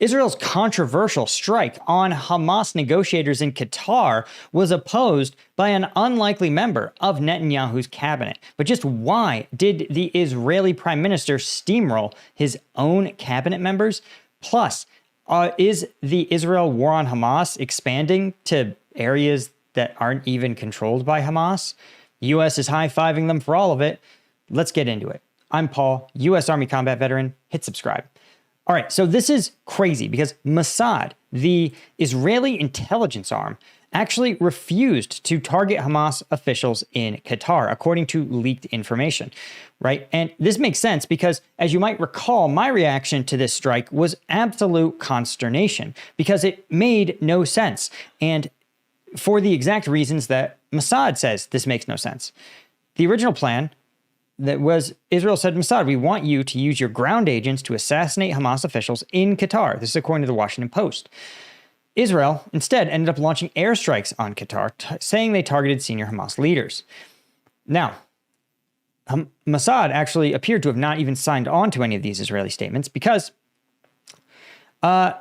Israel's controversial strike on Hamas negotiators in Qatar was opposed by an unlikely member of Netanyahu's cabinet. But just why did the Israeli prime minister steamroll his own cabinet members? Plus, is the Israel war on Hamas expanding to areas that aren't even controlled by Hamas? The U.S. is high-fiving them for all of it. Let's get into it. I'm Paul, U.S. Army combat veteran. Hit subscribe. All right, so this is crazy because Mossad, the Israeli intelligence arm, actually refused to target Hamas officials in Qatar, according to leaked information, right? And this makes sense because, as you might recall, my reaction to this strike was absolute consternation because it made no sense. And for the exact reasons that Mossad says this makes no sense. The original plan that was Israel said to Mossad, we want you to use your ground agents to assassinate Hamas officials in Qatar. This is according to the Washington Post. Israel instead ended up launching airstrikes on Qatar, saying they targeted senior Hamas leaders. Now, Mossad actually appeared to have not even signed on to any of these Israeli statements because the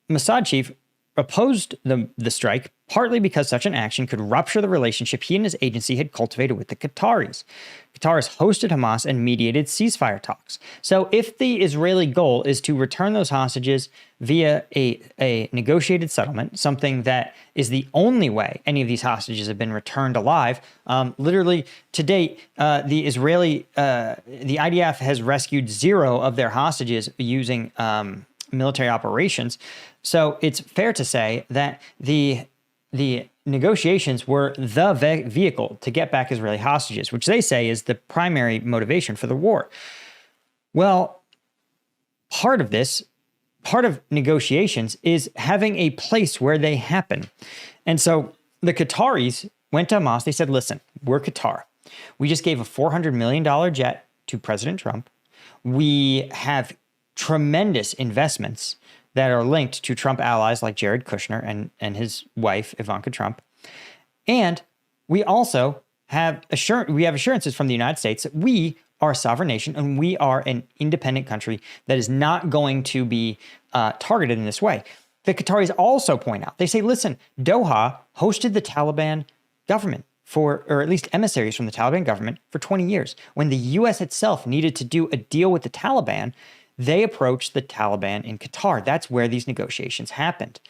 Mossad chief opposed the strike, partly because such an action could rupture the relationship he and his agency had cultivated with the Qataris. Qatar has hosted Hamas and mediated ceasefire talks. So if the Israeli goal is to return those hostages via a negotiated settlement, something that is the only way any of these hostages have been returned alive, literally to date, the IDF has rescued 0 of their hostages using military operations. So it's fair to say that the negotiations were the vehicle to get back Israeli hostages, which they say is the primary motivation for the war. Well, part of negotiations is having a place where they happen. And so the Qataris went to Hamas. They said, listen, we're Qatar. We just gave a $400 million jet to President Trump. We have tremendous investments that are linked to Trump allies like Jared Kushner and his wife, Ivanka Trump. And we also have assurances from the United States that we are a sovereign nation and we are an independent country that is not going to be targeted in this way. The Qataris also point out, they say, listen, Doha hosted the Taliban government or at least emissaries from the Taliban government for 20 years. When the U.S. itself needed to do a deal with the Taliban, they approached the Taliban in Qatar. That's where these negotiations happened.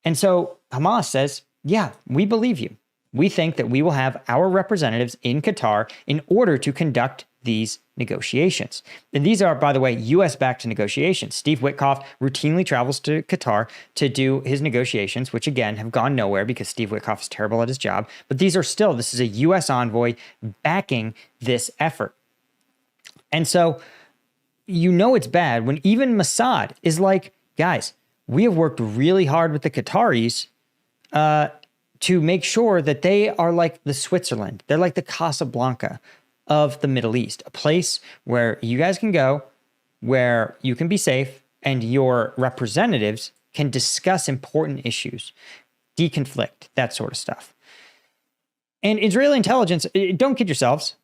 And so Hamas says, yeah, we believe you. We think that we will have our representatives in Qatar in order to conduct these negotiations. And these are, by the way, U.S.-backed negotiations. Steve Witkoff routinely travels to Qatar to do his negotiations, which again have gone nowhere because Steve Witkoff is terrible at his job. But this is a U.S. envoy backing this effort. And so you know it's bad when even Mossad is like, guys, we have worked really hard with the Qataris to make sure that they are like the Switzerland. They're like the Casablanca of the Middle East, a place where you guys can go, where you can be safe, and your representatives can discuss important issues, deconflict, that sort of stuff. And Israeli intelligence, don't kid yourselves,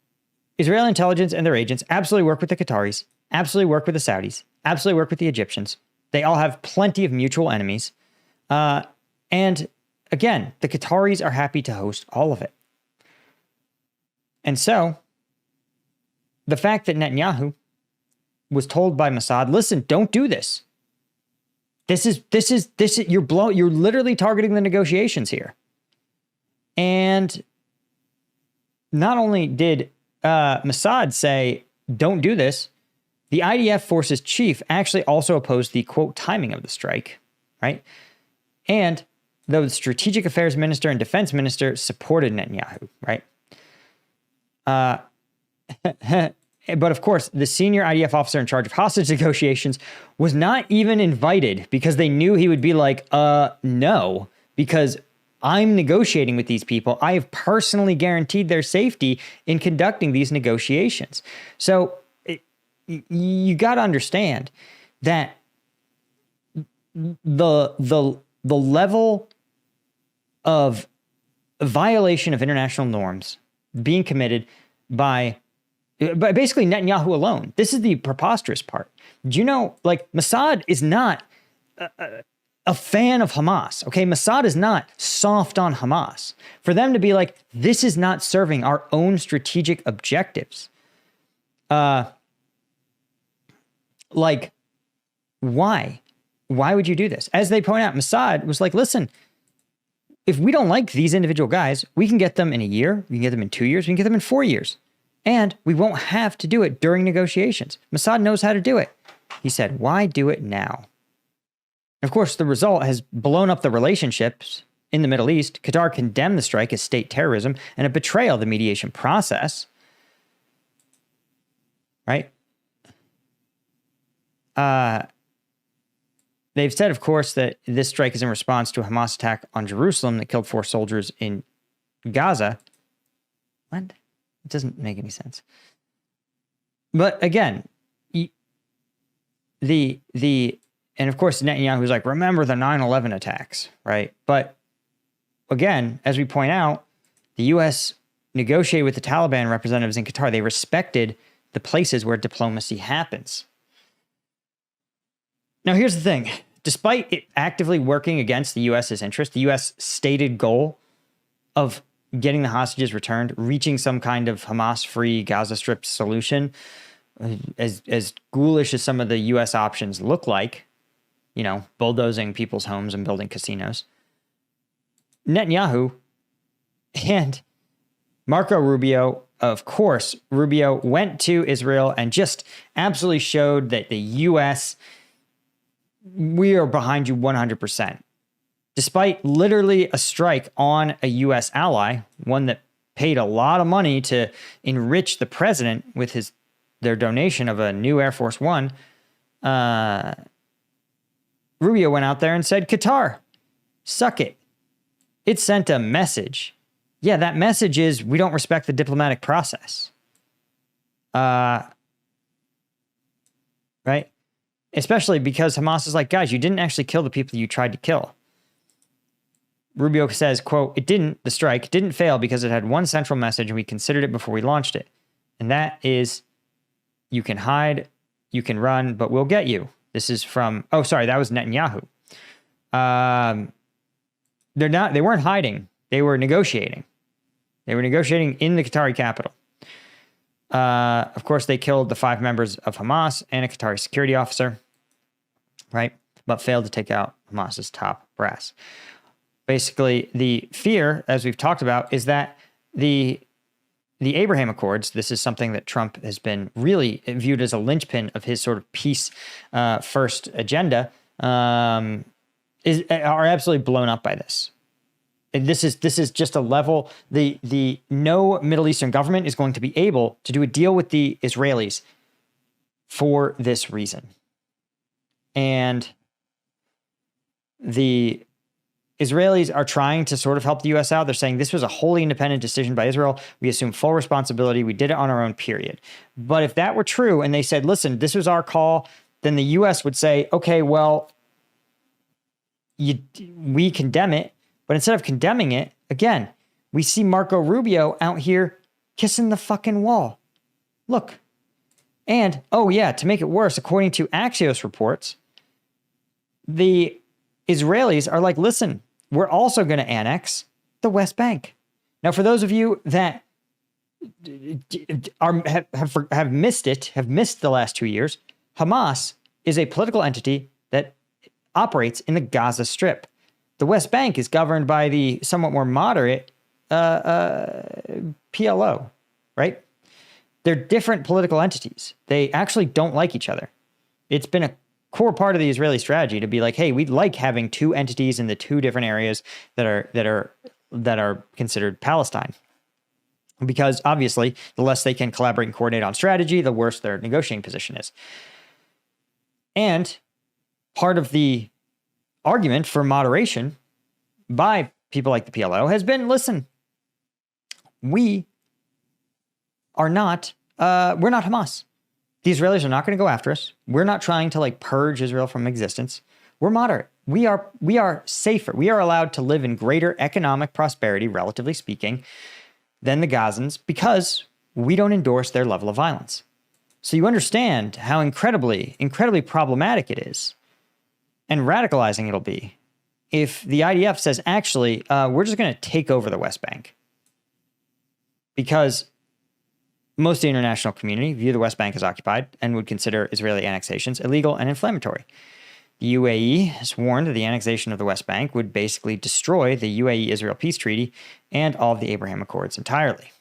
Israeli intelligence and their agents absolutely work with the Qataris, absolutely work with the Saudis, absolutely work with the Egyptians. They all have plenty of mutual enemies. And again, the Qataris are happy to host all of it. And so the fact that Netanyahu was told by Mossad, listen, don't do this. You're literally targeting the negotiations here. And not only did Mossad say, don't do this, the IDF forces chief actually also opposed the, quote, timing of the strike, right? And though the strategic affairs minister and defense minister supported Netanyahu, right? But of course, the senior IDF officer in charge of hostage negotiations was not even invited because they knew he would be like, no, because I'm negotiating with these people. I have personally guaranteed their safety in conducting these negotiations. So you got to understand that the level of violation of international norms being committed by But basically Netanyahu alone. This is the preposterous part. Do you know, like, Mossad is not a fan of Hamas. Okay, Mossad is not soft on Hamas. For them to be like, this is not serving our own strategic objectives. Like, why? Why would you do this? As they point out, Mossad was like, listen, if we don't like these individual guys, we can get them in a year, we can get them in 2 years, we can get them in 4 years. And we won't have to do it during negotiations. Mossad knows how to do it. He said, why do it now? Of course, the result has blown up the relationships in the Middle East. Qatar condemned the strike as state terrorism and a betrayal of the mediation process. Right? They've said, of course, that this strike is in response to a Hamas attack on Jerusalem that killed 4 soldiers in Gaza. What? It doesn't make any sense. But again, and of course, Netanyahu's like, remember the 9/11 attacks, right? But again, as we point out, the U.S. negotiated with the Taliban representatives in Qatar. They respected the places where diplomacy happens. Now, here's the thing. Despite it actively working against the U.S.'s interest, the U.S. stated goal of getting the hostages returned, reaching some kind of Hamas-free Gaza Strip solution, as ghoulish as some of the U.S. options look like, you know, bulldozing people's homes and building casinos, Netanyahu and Marco Rubio, of course, Rubio went to Israel and just absolutely showed that the U.S., we are behind you 100%. Despite literally a strike on a U.S. ally, one that paid a lot of money to enrich the president with their donation of a new Air Force One, Rubio went out there and said, Qatar, suck it. It sent a message. Yeah, that message is we don't respect the diplomatic process. Right? Especially because Hamas is like, guys, you didn't actually kill the people you tried to kill. Rubio says, quote, the strike didn't fail because it had one central message and we considered it before we launched it. And that is, you can hide, you can run, but we'll get you. This is from, that was Netanyahu. They weren't hiding. They were negotiating. They were negotiating in the Qatari capital. Of course, they killed the 5 members of Hamas and a Qatari security officer, right? But failed to take out Hamas's top brass. Basically, the fear, as we've talked about, is that the Abraham Accords, this is something that Trump has been really viewed as a linchpin of his sort of peace first agenda, are absolutely blown up by this. And this is just a level. The no Middle Eastern government is going to be able to do a deal with the Israelis for this reason. And the Israelis are trying to sort of help the U.S. out. They're saying this was a wholly independent decision by Israel. We assume full responsibility. We did it on our own, period. But if that were true and they said, listen, this was our call, then the U.S. would say, okay, well, we condemn it. But instead of condemning it, again, we see Marco Rubio out here kissing the fucking wall. Look. And, to make it worse, according to Axios reports, the Israelis are like, listen, we're also going to annex the West Bank. Now, for those of you that have missed the last 2 years, Hamas is a political entity that operates in the Gaza Strip. The West Bank is governed by the somewhat more moderate PLO, right? They're different political entities. They actually don't like each other. It's been a core part of the Israeli strategy to be like, hey, we'd like having 2 entities in the 2 different areas that are considered Palestine. Because obviously, the less they can collaborate and coordinate on strategy, the worse their negotiating position is. And part of the argument for moderation by people like the PLO has been, listen, we're not Hamas. The Israelis are not going to go after us. We're not trying to purge Israel from existence. We're moderate. We are safer. We are allowed to live in greater economic prosperity, relatively speaking, than the Gazans because we don't endorse their level of violence. So you understand how incredibly, incredibly problematic it is and radicalizing it'll be if the IDF says, actually, we're just going to take over the West Bank. Because most of the international community view the West Bank as occupied and would consider Israeli annexations illegal and inflammatory. The UAE has warned that the annexation of the West Bank would basically destroy the UAE-Israel peace treaty and all of the Abraham Accords entirely.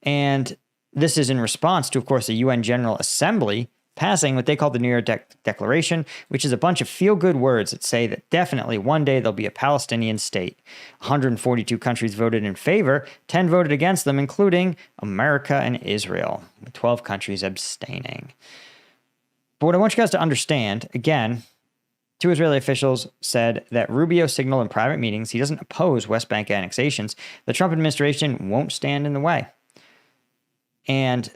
And this is in response to, of course, the UN General Assembly passing what they call the New York Declaration, which is a bunch of feel-good words that say that definitely one day there'll be a Palestinian state. 142 countries voted in favor, 10 voted against them, including America and Israel, with 12 countries abstaining. But what I want you guys to understand, again, two Israeli officials said that Rubio signaled in private meetings he doesn't oppose West Bank annexations. The Trump administration won't stand in the way. And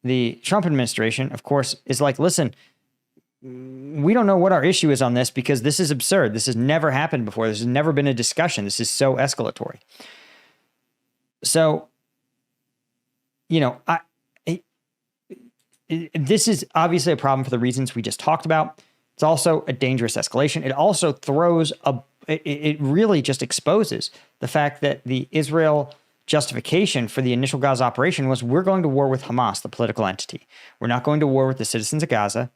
the Trump administration, of course, is like, listen, we don't know what our issue is on this because this is absurd. This has never happened before. This has never been a discussion. This is so escalatory. So, this is obviously a problem for the reasons we just talked about. It's also a dangerous escalation. It also it really just exposes the fact that the Israel justification for the initial Gaza operation was we're going to war with Hamas, the political entity. We're not going to war with the citizens of Gaza.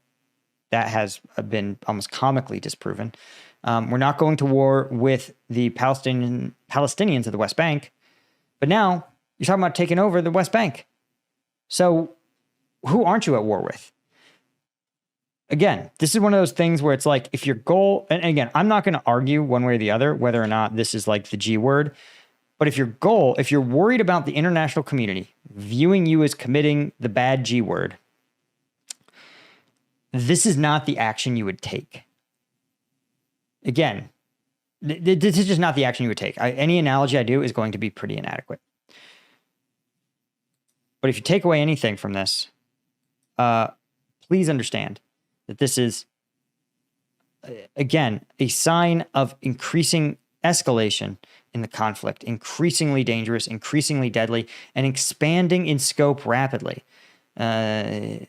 That has been almost comically disproven. We're not going to war with the Palestinians of the West Bank. But now you're talking about taking over the West Bank. So who aren't you at war with? Again, this is one of those things where it's like, if your goal, and again, I'm not going to argue one way or the other whether or not this is like the G word. But if you're worried about the international community viewing you as committing the bad G word, this is not the action you would take. Again, this is just not the action you would take. Any analogy I do is going to be pretty inadequate. But if you take away anything from this, please understand that this is, again, a sign of increasing escalation in the conflict, increasingly dangerous, increasingly deadly, and expanding in scope rapidly. And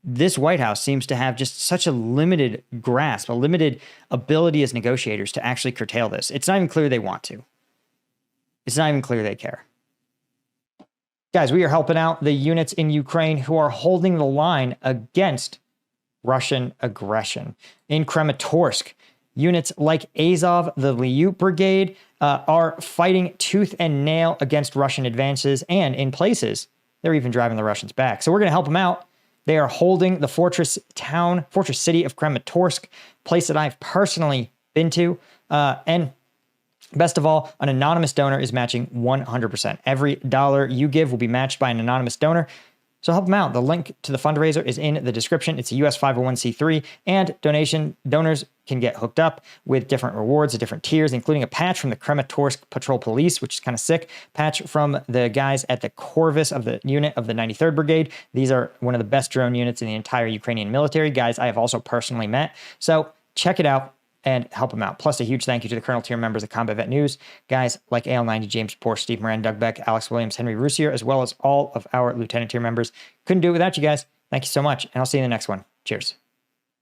this White House seems to have just such a limited grasp, a limited ability as negotiators to actually curtail this. It's not even clear they want to. It's not even clear they care. Guys, we are helping out the units in Ukraine who are holding the line against Russian aggression. In Kramatorsk, units like Azov, the Liut Brigade, are fighting tooth and nail against Russian advances, and in places, they're even driving the Russians back. So we're going to help them out. They are holding the fortress city of Kramatorsk, place that I've personally been to, and best of all, an anonymous donor is matching 100%. Every dollar you give will be matched by an anonymous donor. So help them out. The link to the fundraiser is in the description. It's a US 501c3, and donors can get hooked up with different rewards at different tiers, including a patch from the Kramatorsk Patrol Police, which is kind of sick, patch from the guys at the Corvus of the unit of the 93rd Brigade. These are one of the best drone units in the entire Ukrainian military, guys I have also personally met. So check it out and help them out. Plus, a huge thank you to the Colonel tier members of Combat Vet News, guys like AL90, James Porsche, Steve Moran, Doug Beck, Alex Williams, Henry Roussier, as well as all of our Lieutenant tier members. Couldn't do it without you guys. Thank you so much, and I'll see you in the next one. Cheers.